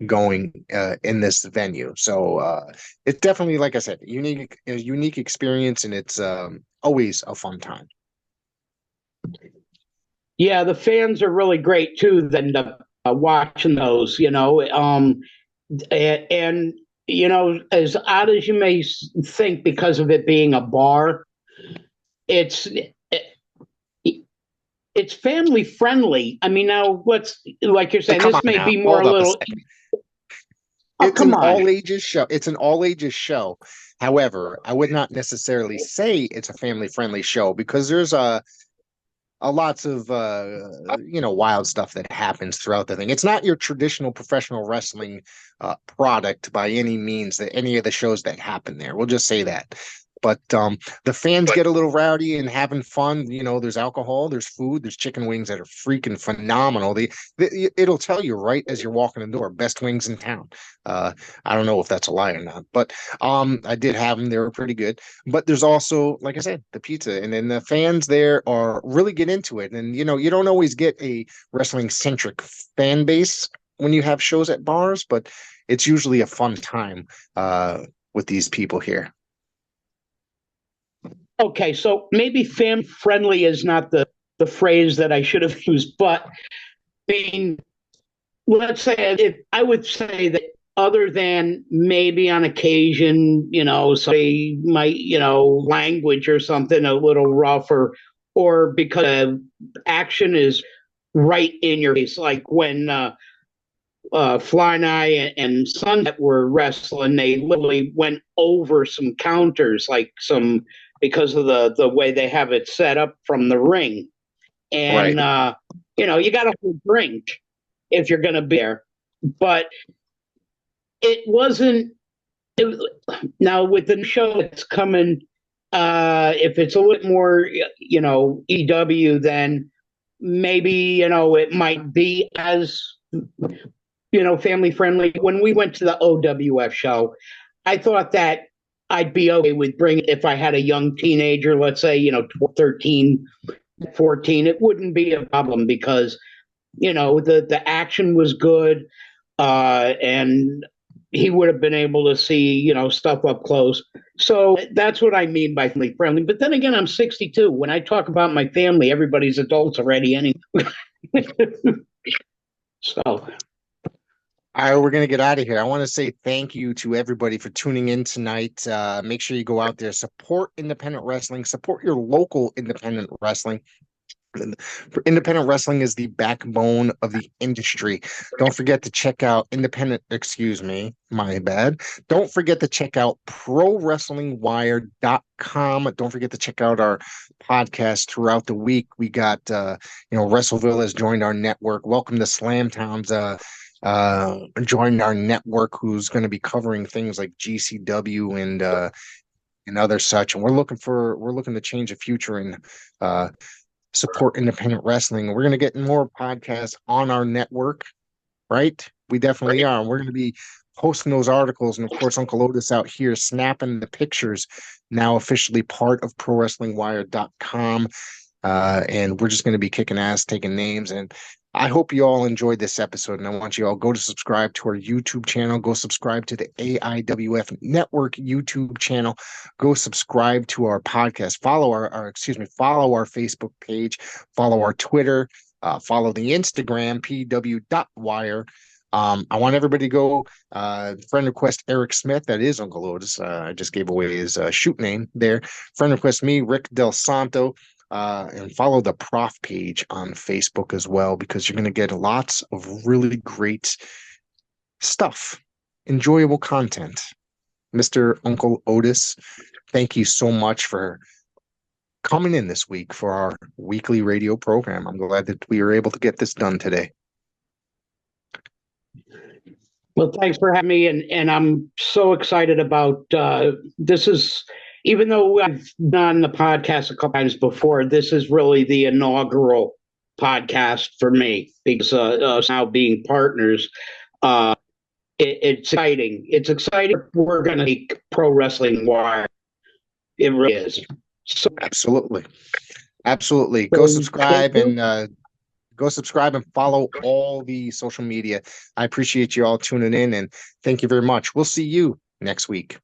Going in this venue. So it's definitely, like I said, a unique experience, and it's always a fun time. Yeah, the fans are really great too. Then watching those, and as odd as you may think, because of it being a bar, it's it's family friendly. I mean, now let's, like you're saying, Come this on may now. be more Hold a up a little. second. Oh, It's come an on. all ages show. It's an all ages show. However, I would not necessarily say it's a family friendly show, because there's a lots of wild stuff that happens throughout the thing. It's not your traditional professional wrestling product by any means, that any of the shows that happen there. We'll just say that. But the fans get a little rowdy and having fun. There's alcohol, there's food, there's chicken wings that are freaking phenomenal. It'll tell you right as you're walking the door, best wings in town. I don't know if that's a lie or not, but I did have them. They were pretty good. But there's also, like I said, the pizza, and then the fans there are really get into it. And you don't always get a wrestling centric fan base when you have shows at bars, but it's usually a fun time with these people here. Okay, so maybe fan friendly is not the phrase that I should have used, but I mean, let's say, if I would say that, other than maybe on occasion, somebody might, language or something a little rougher, or because action is right in your face, like when Flying Eye and Sunset were wrestling, they literally went over some counters, like because of the way they have it set up from the ring. And Right. you got to drink if you're going to be there. But it wasn't. Now with the show that's coming, if it's a little more, EW, then maybe it might be as family friendly. When we went to the OWF show, I thought that I'd be okay with bringing, if I had a young teenager, let's say, 13, 14, it wouldn't be a problem, because, the action was good, and he would have been able to see, stuff up close. So that's what I mean by family friendly. But then again, I'm 62. When I talk about my family, everybody's adults already anyway. So All right, we're going to get out of here. I want to say thank you to everybody for tuning in tonight. Make sure you go out there, support independent wrestling, support your local independent wrestling. Independent wrestling is the backbone of the industry. Don't forget to check out my bad. Don't forget to check out ProWrestlingWire.com. Don't forget to check out our podcast throughout the week. We got, Wrestleville has joined our network. Welcome to Slamtown's joined our network, who's going to be covering things like GCW and other such. And we're looking to change the future and support independent wrestling. We're going to get more podcasts on our network, right? We definitely are. We're going to be posting those articles, and of course, Uncle Otis out here snapping the pictures, now officially part of ProWrestlingWire.com. And we're just going to be kicking ass, taking names. And I hope you all enjoyed this episode. And I want you all go to subscribe to our YouTube channel. Go subscribe to the AIWF Network YouTube channel. Go subscribe to our podcast. Follow follow our Facebook page. Follow our Twitter. Follow the Instagram, pw.wire. I want everybody to go friend request Eric Smith. That is Uncle Otis. I just gave away his shoot name there. Friend request me, Rick Del Santo, and follow the Prof page on Facebook as well, because you're going to get lots of really great stuff, enjoyable content. Mr. Uncle Otis, thank you so much for coming in this week for our weekly radio program. I'm glad that we were able to get this done today. Well, thanks for having me, and I'm so excited about this. Is even though I've done the podcast a couple times before, this is really the inaugural podcast for me, because us now being partners, it's exciting. It's exciting. We're going to make Pro Wrestling Wire. It really is. So Absolutely. Go subscribe and follow all the social media. I appreciate you all tuning in, and thank you very much. We'll see you next week.